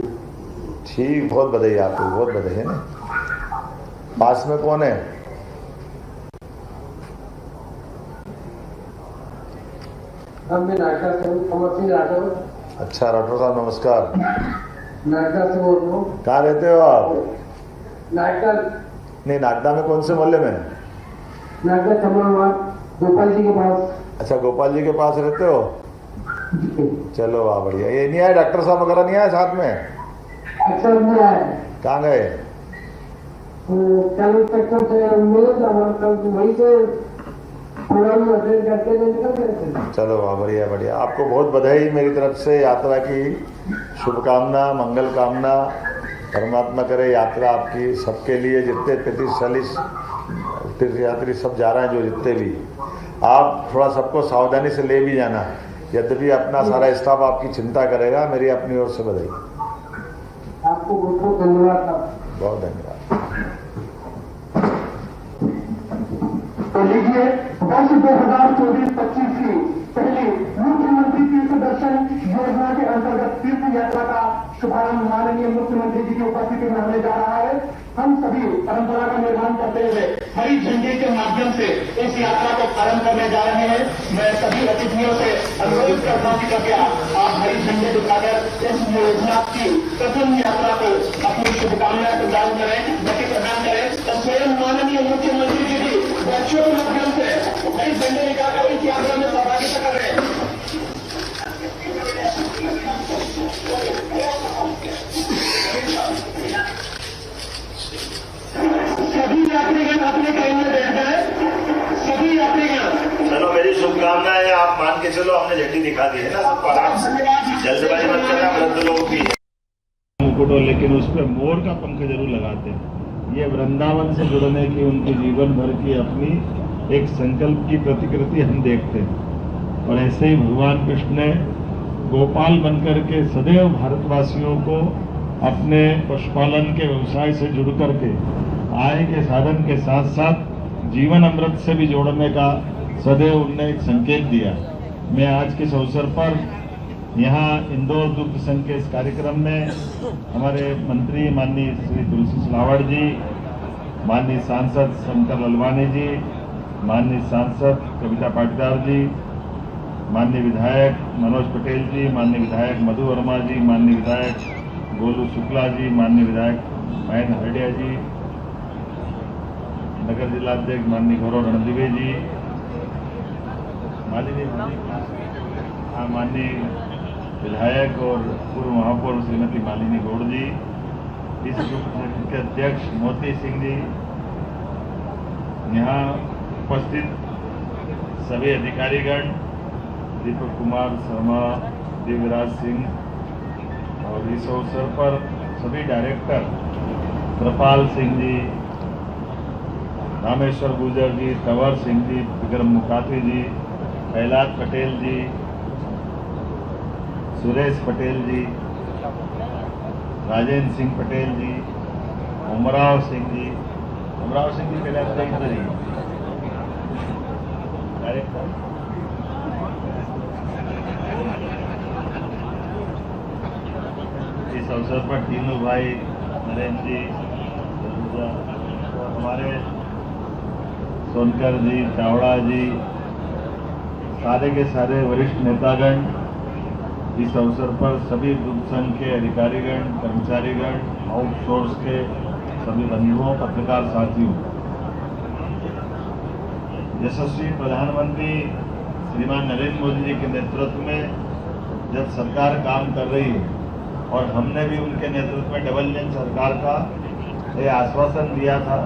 Speaker 4: ठीक, बहुत बधाई आपको, बहुत बधाई है ना। पास में कौन है? अच्छा, राठौर साहब नमस्कार।
Speaker 6: नागदा से बोल रहा हूँ।
Speaker 4: कहाँ रहते हो आप?
Speaker 6: नागदा
Speaker 4: नहीं, नागदा में कौन से मोहल्ले में?
Speaker 6: नागदा गोपाल जी के पास।
Speaker 4: अच्छा, गोपाल जी के पास रहते हो? चलो वाह, बढ़िया। ये नहीं आए डॉक्टर साहब वगैरह, नहीं आए साथ में?
Speaker 6: अक्सर नहीं आए।
Speaker 4: कहाँ गए?
Speaker 6: कल तक वही से
Speaker 4: चलो वाह, बढ़िया बढ़िया। आपको बहुत बधाई मेरी तरफ से, यात्रा की शुभकामना, मंगल कामना। परमात्मा करे यात्रा आपकी सबके लिए, जितने 35-40 तीर्थयात्री सब जा रहे हैं, जो जितने भी, आप थोड़ा सबको सावधानी से ले भी जाना। यद्यपि अपना सारा स्टाफ आपकी चिंता करेगा। मेरी अपनी ओर से बधाई।
Speaker 6: आपको बहुत बहुत धन्यवाद।
Speaker 4: बहुत धन्यवाद।
Speaker 6: तो लीजिए, वर्ष 2024-25 की पहली मुख्यमंत्री तीर्थ दर्शन योजना के अंतर्गत तीर्थ यात्रा का शुभारंभ माननीय मुख्यमंत्री जी की उपस्थिति में होने जा रहा है। हम सभी परंपरा का निर्माण करते हुए हरी झंडे के माध्यम से इस यात्रा को प्रारंभ करने जा रहे हैं। मैं सभी अतिथियों से अनुरोध करता हूँ कि कृपया आप हरी झंडे दिखाकर इस योजना की प्रथम यात्रा को अपनी शुभकामनाएं प्रदान करें, गति प्रदान करें। तो स्वयं माननीय मुख्यमंत्री जी भी बच्चों के माध्यम से हरी झंडे दिखाकर इस यात्रा में सहभागिता कर रहे हैं। सभी यात्रीगण अपने ट्रेन में बैठ गए। सभी यात्रीगण,
Speaker 4: चलो मेरी शुभकामनाएं। आप मान के चलो, हमने झंडी दिखा दी है ना सबको। आराम से, जल्दबाजी मत करना, वृद्ध लोग भी मुकुटो, लेकिन उस पर मोर का पंख जरूर लगाते हैं। ये वृंदावन से जुड़ने की उनकी जीवन भर की अपनी एक संकल्प की प्रतिकृति हम देखते हैं। और ऐसे ही भगवान कृष्ण ने गोपाल बनकर के सदैव भारतवासियों को अपने पशुपालन के व्यवसाय से जुड़ करके आय के साधन के साथ साथ जीवन अमृत से भी जोड़ने का सदैव उनने एक संकेत दिया। मैं आज के इस अवसर पर यहाँ इंदौर दुग्ध संघ के इस कार्यक्रम में हमारे मंत्री माननीय श्री तुलसी सिलावट जी, माननीय सांसद शंकर ललवानी जी, माननीय सांसद कविता पाटीदार जी, माननीय विधायक मनोज पटेल जी, माननीय विधायक मधु वर्मा जी, माननीय विधायक गोलू शुक्ला जी, माननीय विधायक महेंद्र हरडिया जी, नगर जिलाध्यक्ष माननीय गौरव रणदिवे जी, माननीय विधायक और पूर्व महापौर श्रीमती मालिनी गौड़ जी, इस ग्रुप के अध्यक्ष मोती सिंह जी, यहाँ उपस्थित सभी अधिकारीगण, दीपक कुमार शर्मा, दिव्यराज सिंह, और इस अवसर पर सभी डायरेक्टर कृपाल सिंह जी, रामेश्वर गुजर जी, तंवर सिंह जी, विक्रम मुकाती जी, कैलाश पटेल जी, सुरेश पटेल जी, राजेंद्र सिंह पटेल जी, उमराव सिंह जी पहले आप इधर ही डायरेक्टर, इस अवसर पर तीनों भाई नरेंद्र जी, हमारे सोनकर जी, चावड़ा जी, सारे के सारे वरिष्ठ नेतागण, इस अवसर पर सभी दुग्ध संघ के अधिकारीगण, कर्मचारीगण, आउटसोर्स के सभी बंधुओं, पत्रकार साथियों, यशस्वी प्रधानमंत्री श्रीमान नरेंद्र मोदी जी के नेतृत्व में जब सरकार काम कर रही है और हमने भी उनके नेतृत्व में डबल इंजन सरकार का ये आश्वासन दिया था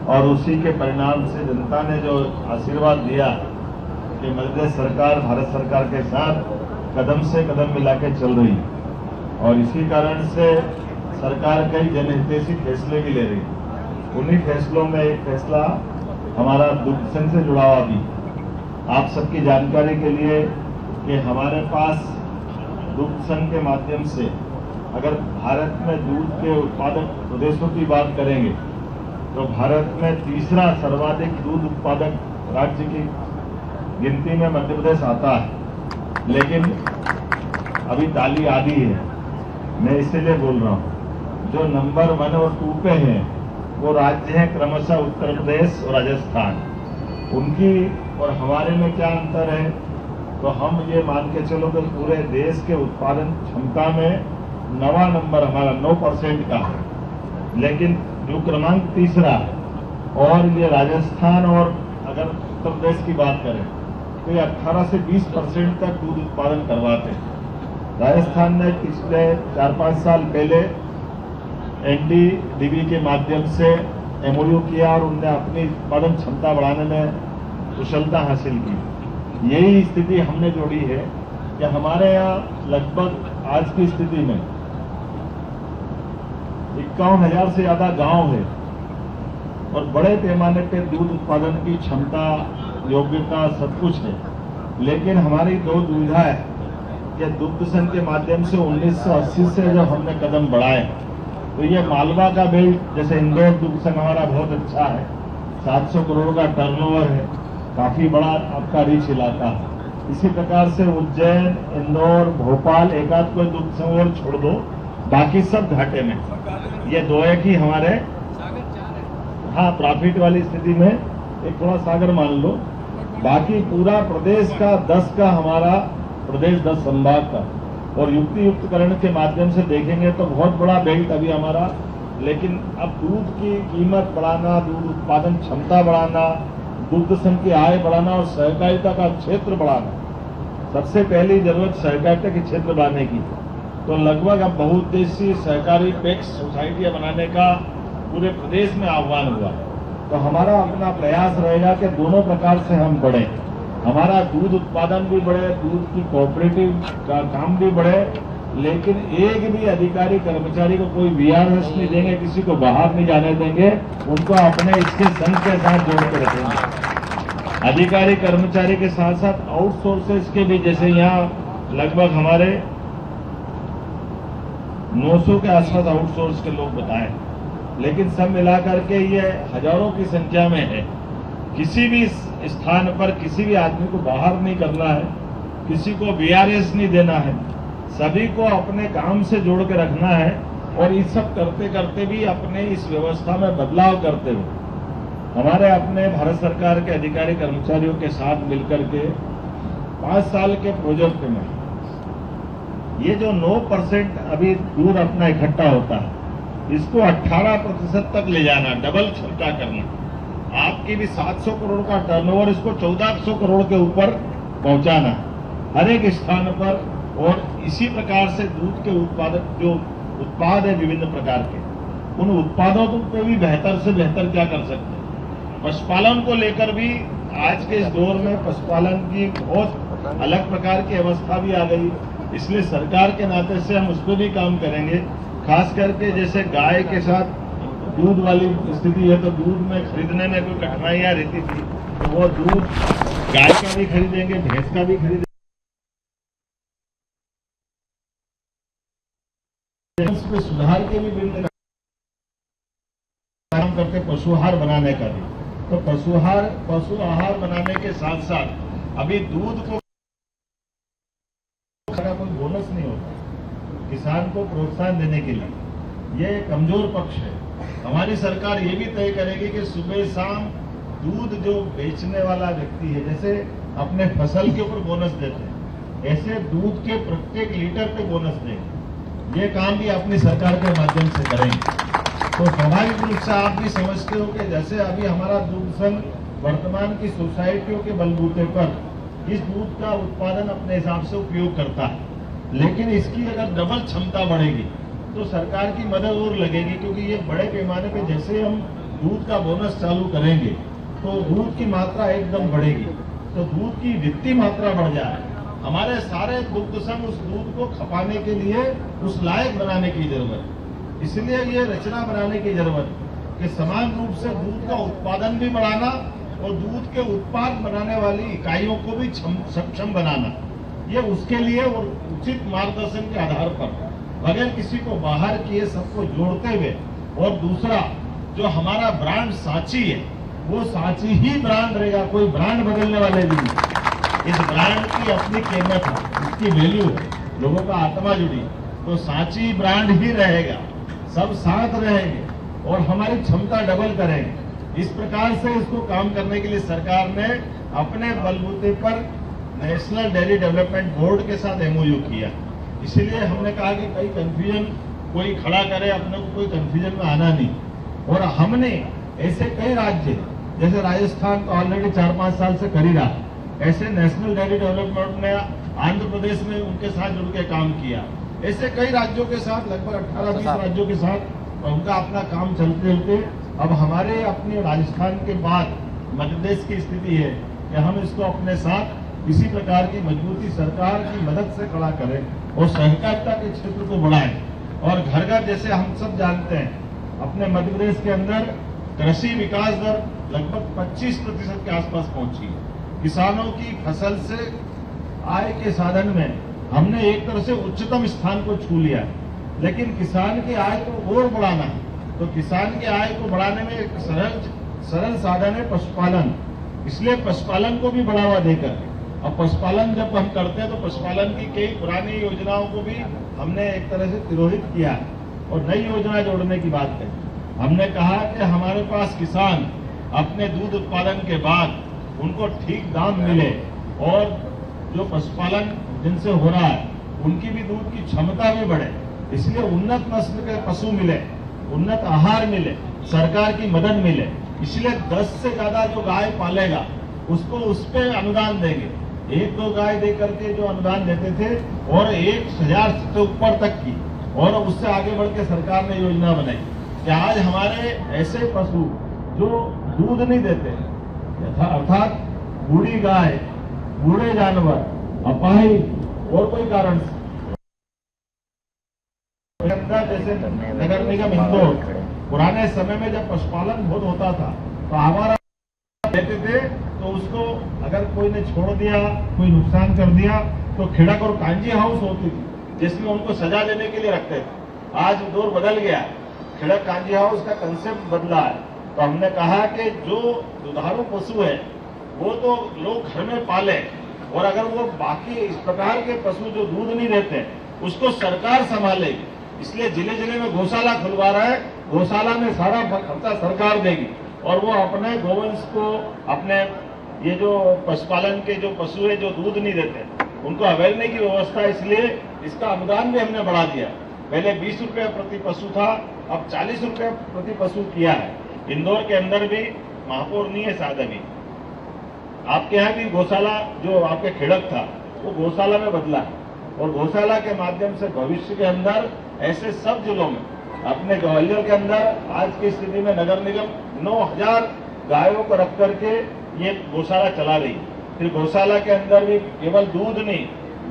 Speaker 4: और उसी के परिणाम से जनता ने जो आशीर्वाद दिया कि मध्य प्रदेश सरकार भारत सरकार के साथ कदम से कदम मिला के चल रही और इसी कारण से सरकार कई जनहितैषी फैसले भी ले रही। उन्हीं फैसलों में एक फैसला हमारा दुग्ध संघ से जुड़ा हुआ भी आप सबकी जानकारी के लिए कि हमारे पास दुग्ध संघ के माध्यम से अगर भारत में दूध के उत्पादक प्रदेशों की बात करेंगे तो भारत में तीसरा सर्वाधिक दूध उत्पादक राज्य की गिनती में मध्य प्रदेश आता है, लेकिन अभी ताली आधी है। मैं इसीलिए बोल रहा हूँ जो नंबर 1 और 2 पे हैं वो राज्य हैं क्रमशः उत्तर प्रदेश और राजस्थान। उनकी और हमारे में क्या अंतर है तो हम ये मान के चलो कि पूरे देश के उत्पादन क्षमता में 9वां नंबर हमारा 9% का है, लेकिन जो क्रमांक तीसरा और ये राजस्थान और अगर उत्तर प्रदेश की बात करें तो ये 18 से 20% तक दूध उत्पादन करवाते हैं। राजस्थान ने पिछले 4-5 साल पहले एनडीडीबी के माध्यम से एमओयू किया और उनने अपनी उत्पादन क्षमता बढ़ाने में कुशलता हासिल की। यही स्थिति हमने जोड़ी है कि हमारे यहाँ लगभग आज की स्थिति में 51,000 से ज्यादा गांव है और बड़े पैमाने पे दूध उत्पादन की क्षमता, योग्यता सब कुछ है, लेकिन हमारी दो दुविधा है कि दुग्ध संघ के माध्यम से 1980 से जब हमने कदम बढ़ाए तो ये मालवा का बेल्ट, जैसे इंदौर दुग्ध संघ हमारा बहुत अच्छा है, 700 करोड़ का टर्नओवर है, काफी बड़ा आपका रीच इलाका है। इसी प्रकार से उज्जैन, इंदौर, भोपाल, एक आध कोई दुग्ध संघ और छोड़ दो, बाकी सब घाटे में। ये दो एक ही हमारे प्रॉफिट वाली स्थिति में एक थोड़ा सागर मान लो, बाकी पूरा प्रदेश का 10 का हमारा प्रदेश 10 संभाग का और युक्तियुक्तकरण के माध्यम से देखेंगे तो बहुत बड़ा बेल्ट अभी हमारा। लेकिन अब दूध की कीमत बढ़ाना, दूध उत्पादन क्षमता बढ़ाना, दुग्ध संघ की आय बढ़ाना और सहकारिता का क्षेत्र बढ़ाना, सबसे पहली जरूरत सहकारिता के क्षेत्र बढ़ाने की। तो लगभग अब बहुउद्देशीय सहकारी पैक्स सोसाइटियां बनाने का पूरे प्रदेश में आह्वान हुआ। तो हमारा अपना प्रयास रहेगा कि दोनों प्रकार से हम बढ़े, हमारा दूध उत्पादन भी बढ़े, दूध की कोऑपरेटिव का काम भी बढ़े, लेकिन एक भी अधिकारी कर्मचारी को कोई वीआरएस नहीं देंगे, किसी को बाहर नहीं जाने देंगे, उनको अपने इसके संघ के साथ जोड़ के रखेंगे। अधिकारी कर्मचारी के साथ साथ आउटसोर्सेज के भी, जैसे यहाँ लगभग हमारे 900 के आसपास आउटसोर्स के लोग बताए, लेकिन सब मिलाकर के ये हजारों की संख्या में है। किसी भी स्थान पर किसी भी आदमी को बाहर नहीं करना है, किसी को वीआरएस नहीं देना है, सभी को अपने काम से जोड़ के रखना है। और ये सब करते करते भी अपने इस व्यवस्था में बदलाव करते हुए हमारे अपने भारत सरकार के अधिकारी कर्मचारियों के साथ मिलकर के 5 साल के प्रोजेक्ट में ये जो 9% अभी दूध अपना इकट्ठा होता है, इसको 18% तक ले जाना, डबल क्षमता करना। आपकी भी 700 करोड़ का टर्नओवर, इसको 1400 करोड़ के ऊपर पहुंचाना हर एक स्थान पर। और इसी प्रकार से दूध के उत्पादक जो उत्पाद है विभिन्न प्रकार के, उन उत्पादों को भी बेहतर से बेहतर क्या कर सकते हैं। पशुपालन को लेकर भी आज के इस दौर में पशुपालन की बहुत अलग प्रकार की अवस्था भी आ गई। इसलिए सरकार के नाते से हम उस पर भी काम करेंगे। खास करके जैसे गाय के साथ दूध वाली स्थिति है तो दूध में खरीदने में कोई कठिनाइयां रहती थी, तो वो दूध गाय का भी खरीदेंगे, भैंस का भी खरीदेंगे। पे सुधार के भी बिल काम करते, पशु आहार बनाने का भी। तो पशु आहार बनाने के साथ साथ अभी दूध को कोई बोनस नहीं होता किसान को प्रोत्साहन देने के लिए, ये कमजोर पक्ष है। हमारी सरकार ये भी तय करेगी कि सुबह शाम दूध जो बेचने वाला व्यक्ति है, जैसे अपने फसल के ऊपर बोनस देते हैं, ऐसे दूध के प्रत्येक लीटर पे बोनस देंगे। ये काम भी अपनी सरकार के माध्यम से करेंगे। तो स्वाभाविक रूप से आप भी समझते हो कि जैसे अभी हमारा दूध संघ वर्तमान की सोसाइटियों के बलबूते पर इस दूध का उत्पादन अपने हिसाब से उपयोग करता है, लेकिन इसकी अगर डबल क्षमता बढ़ेगी तो सरकार की मदद और लगेगी, क्योंकि ये बड़े पैमाने पे जैसे हम दूध का बोनस चालू करेंगे तो दूध की मात्रा एकदम बढ़ेगी, तो दूध की वित्तीय मात्रा बढ़ जाए। हमारे सारे दुग्ध संघ उस दूध को खपाने के लिए उस लायक बनाने की जरूरत है। इसलिए ये रचना बनाने की जरूरत है कि समान रूप से दूध का उत्पादन भी बढ़ाना और दूध के उत्पाद बनाने वाली इकाइयों को भी सक्षम बनाना, ये उसके लिए और उचित मार्गदर्शन के आधार पर बगैर किसी को बाहर किए सबको जोड़ते हुए। और दूसरा जो हमारा ब्रांड सांची है वो सांची ही ब्रांड रहेगा, कोई ब्रांड बदलने वाले भी नहीं। इस ब्रांड की अपनी कीमत है, इसकी वैल्यू है, लोगों का आत्मा जुड़ी, तो सांची ब्रांड ही रहेगा, सब साथ रहेंगे और हमारी क्षमता डबल करेंगे। इस प्रकार से इसको काम करने के लिए सरकार ने अपने बलबूते पर नेशनल डेयरी डेवलपमेंट बोर्ड के साथ MOU किया। इसीलिए हमने कहा कि कई कंफ्यूजन कोई खड़ा करे, अपने को कोई कंफ्यूजन में आना नहीं। और हमने ऐसे कई राज्य, जैसे राजस्थान तो ऑलरेडी 4-5 साल से कर ही रहा, ऐसे नेशनल डेयरी डेवलपमेंट ने आंध्र प्रदेश में उनके साथ जुड़ के काम किया। ऐसे कई राज्यों के साथ, लगभग 18-20 राज्यों के साथ उनका अपना काम चलते चलते अब हमारे अपने राजस्थान के बाद मध्य प्रदेश की स्थिति है कि हम इसको अपने साथ किसी प्रकार की मजबूती सरकार की मदद से खड़ा करें और सहकारिता के क्षेत्र को बढ़ाएं। और घर घर, जैसे हम सब जानते हैं, अपने मध्य प्रदेश के अंदर कृषि विकास दर लगभग 25% के आसपास पहुंची है। किसानों की फसल से आय के साधन में हमने एक तरह से उच्चतम स्थान को छू लिया है, लेकिन किसान की आय को और बढ़ाना है। तो किसान की आय को बढ़ाने में एक सरल साधन है पशुपालन। इसलिए पशुपालन को भी बढ़ावा देकर, अब पशुपालन जब हम करते हैं तो पशुपालन की कई पुरानी योजनाओं को भी हमने एक तरह से तिरोहित किया और नई योजना जोड़ने की बात है। हमने कहा कि हमारे पास किसान अपने दूध उत्पादन के बाद उनको ठीक दाम मिले और जो पशुपालन जिनसे हो रहा है उनकी भी दूध की क्षमता भी बढ़े। इसलिए उन्नत नस्ल के पशु मिले, उन्नत आहार मिले, सरकार की मदद मिले। इसलिए 10 से ज्यादा जो गाय पालेगा उसको उस पे अनुदान देंगे। 1-2 गाय दे करके जो अनुदान देते थे और 1000 से ऊपर तक की, और उससे आगे बढ़ के सरकार ने योजना बनाई कि आज हमारे ऐसे पशु जो दूध नहीं देते, अर्थात बूढ़ी गाय, बूढ़े जानवर, अपाहिज और कोई कारण से, जैसे नगर निगम इंदौर पुराने समय में जब पशुपालन बहुत होता था तो हमारा देते थे, तो उसको अगर कोई ने छोड़ दिया, कोई नुकसान कर दिया तो खिड़क और कांजी हाउस होती थी जिसमें उनको सजा देने के लिए रखते थे। आज दौर बदल गया, खिड़क कांजी हाउस का कंसेप्ट बदला है। तो हमने कहा कि जो दुधारू पशु है वो तो लोग घर में पाले, और अगर वो बाकी इस प्रकार के पशु जो दूध नहीं देते उसको सरकार संभालेगी। इसलिए जिले जिले में गौशाला खुलवा रहा है, गौशाला में सारा खर्चा सरकार देगी और वो अपने गोवंश को, अपने ये जो पशुपालन के जो पशु है जो दूध नहीं देते उनको अवेलने की व्यवस्था, इसलिए इसका अनुदान भी हमने बढ़ा दिया। पहले 20 रुपये प्रति पशु था, अब 40 रुपये प्रति पशु किया है। इंदौर के अंदर भी महापौर नहीं है सादा भी, आपके यहाँ भी गौशाला जो आपके खिड़क था वो गौशाला में बदला है, और गौशाला के माध्यम से भविष्य के अंदर ऐसे सब जिलों में, अपने ग्वालियर के अंदर आज की स्थिति में नगर निगम 9000 गायों को रख करके ये गौशाला चला रही है। फिर गौशाला के अंदर भी केवल दूध नहीं,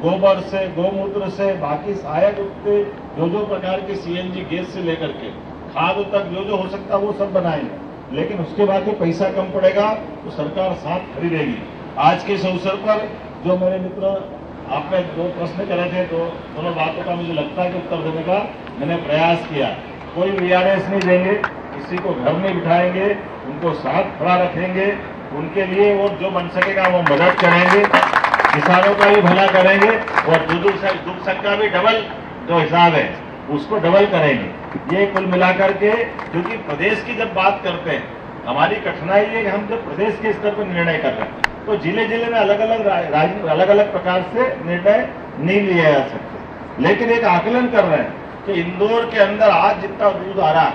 Speaker 4: गोबर से, गोमूत्र से, बाकी सहायक उत्पाद जो प्रकार के सीएनजी गैस से लेकर के खाद तक जो हो सकता है वो सब बनाएंगे। लेकिन उसके बाद जो पैसा कम पड़ेगा तो सरकार साथ खरीदेगी। आज के इस अवसर पर जो मेरे मित्र आपने दो प्रश्न करे थे, तो दोनों बातों का मुझे लगता है कि उत्तर देने का मैंने प्रयास किया। कोई वीआरएस नहीं देंगे, किसी को घर नहीं बिठाएंगे, उनको साथ खड़ा रखेंगे, उनके लिए वो जो बन सकेगा वो मदद करेंगे, किसानों का भी भला करेंगे और दुख का भी डबल जो हिसाब है उसको डबल करेंगे। ये कुल मिलाकर के, क्योंकि प्रदेश की जब बात करते हैं, हमारी कठिनाई है कि हम जब प्रदेश के स्तर पर निर्णय कर रहे हैं तो जिले जिले में अलग अलग प्रकार से निर्णय नहीं लिए जा सकते। लेकिन एक आकलन कर रहे हैं कि इंदौर के अंदर आज जितना दूध आ रहा है,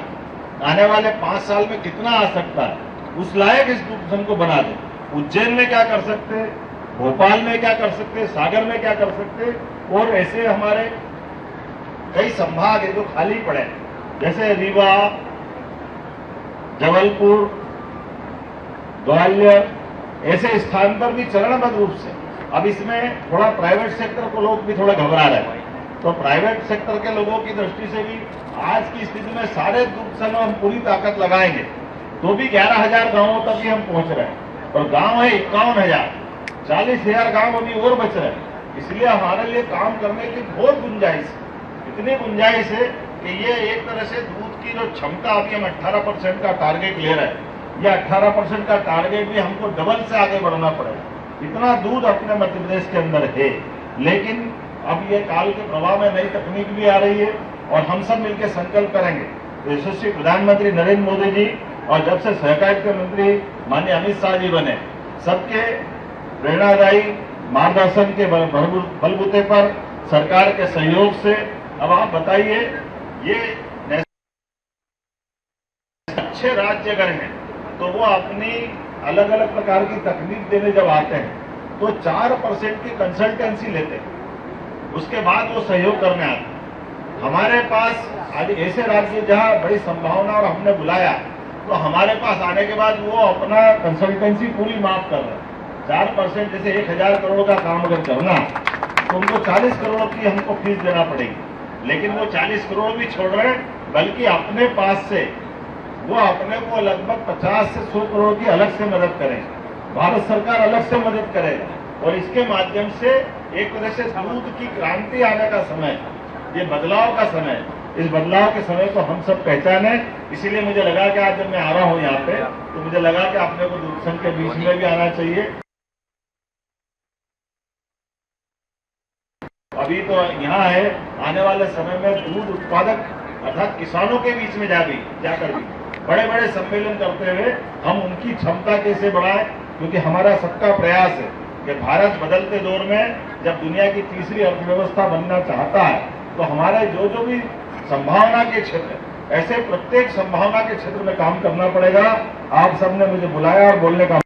Speaker 4: आने वाले 5 साल में कितना आ सकता है, उस लायक इस दूध को बना दे। उज्जैन में क्या कर सकते, भोपाल में क्या कर सकते, सागर में क्या कर सकते, और ऐसे हमारे कई संभाग है जो खाली पड़े, जैसे रीवा, जबलपुर, ग्वालियर, ऐसे स्थान पर भी चरणबद्ध रूप से अब इसमें थोड़ा प्राइवेट सेक्टर को लोग भी थोड़ा घबरा रहे हैं। तो प्राइवेट सेक्टर के लोगों की दृष्टि से भी आज की स्थिति में सारे दूध संघ हम पूरी ताकत लगाएंगे तो भी 11,000 गांवों तक ही हम पहुंच रहे हैं, और गांव है 51,000, 40,000 गांव अभी और बच रहे हैं। इसलिए हमारे लिए काम करने की बहुत गुंजाइश है, इतनी गुंजाइश है कि ये एक तरह से दूध की जो क्षमता अभी हम 18% का टारगेट ले रहे हैं, या 18% का टारगेट भी हमको डबल से आगे बढ़ना पड़ेगा। इतना दूध अपने मध्य प्रदेश के अंदर है, लेकिन अब ये काल के प्रभाव में नई तकनीक भी आ रही है और हम सब मिलकर संकल्प करेंगे। तो यशस्वी प्रधानमंत्री नरेंद्र मोदी जी और जब से सहकारिता मंत्री माननीय अमित शाह जी बने, सबके प्रेरणादायी मार्गदर्शन के बलबूते पर, सरकार के सहयोग से, अब आप बताइए, ये अच्छे राज्य अगर हैं तो वो अपनी अलग अलग प्रकार की तकनीक देने जब आते हैं तो 4% की कंसल्टेंसी लेते हैं, उसके बाद वो सहयोग करने आते हैं। हमारे पास आज ऐसे राज्य जहां बड़ी संभावना और हमने बुलाया तो हमारे पास आने के बाद वो अपना कंसल्टेंसी पूरी माफ कर रहे हैं। 4% जैसे 1,000 करोड़ का काम अगर करना तो उनको 40 करोड़ की हमको फीस देना पड़ेगी, लेकिन वो 40 करोड़ भी छोड़ रहे हैं, बल्कि अपने पास से वो अपने को लगभग 50 से 100 करोड़ की अलग से मदद करेंगे। भारत सरकार अलग से मदद करेगा और इसके माध्यम से एक तरह से दूध की क्रांति आने का समय, ये बदलाव का समय, इस बदलाव के समय को हम सब पहचाने। इसीलिए मुझे लगा कि आज जब मैं आ रहा हूं यहाँ पे तो मुझे लगा कि अपने को दूध संघ के बीच में भी आना चाहिए। अभी तो यहाँ है, आने वाले समय में दूध उत्पादक अर्थात किसानों के बीच में जाकर भी बड़े बड़े सम्मेलन करते हुए हम उनकी क्षमता कैसे बढ़ाएं, क्योंकि हमारा सबका प्रयास है कि भारत बदलते दौर में जब दुनिया की तीसरी अर्थव्यवस्था बनना चाहता है तो हमारे जो भी संभावना के क्षेत्र, ऐसे प्रत्येक संभावना के क्षेत्र में काम करना पड़ेगा। आप सबने मुझे बुलाया और बोलने का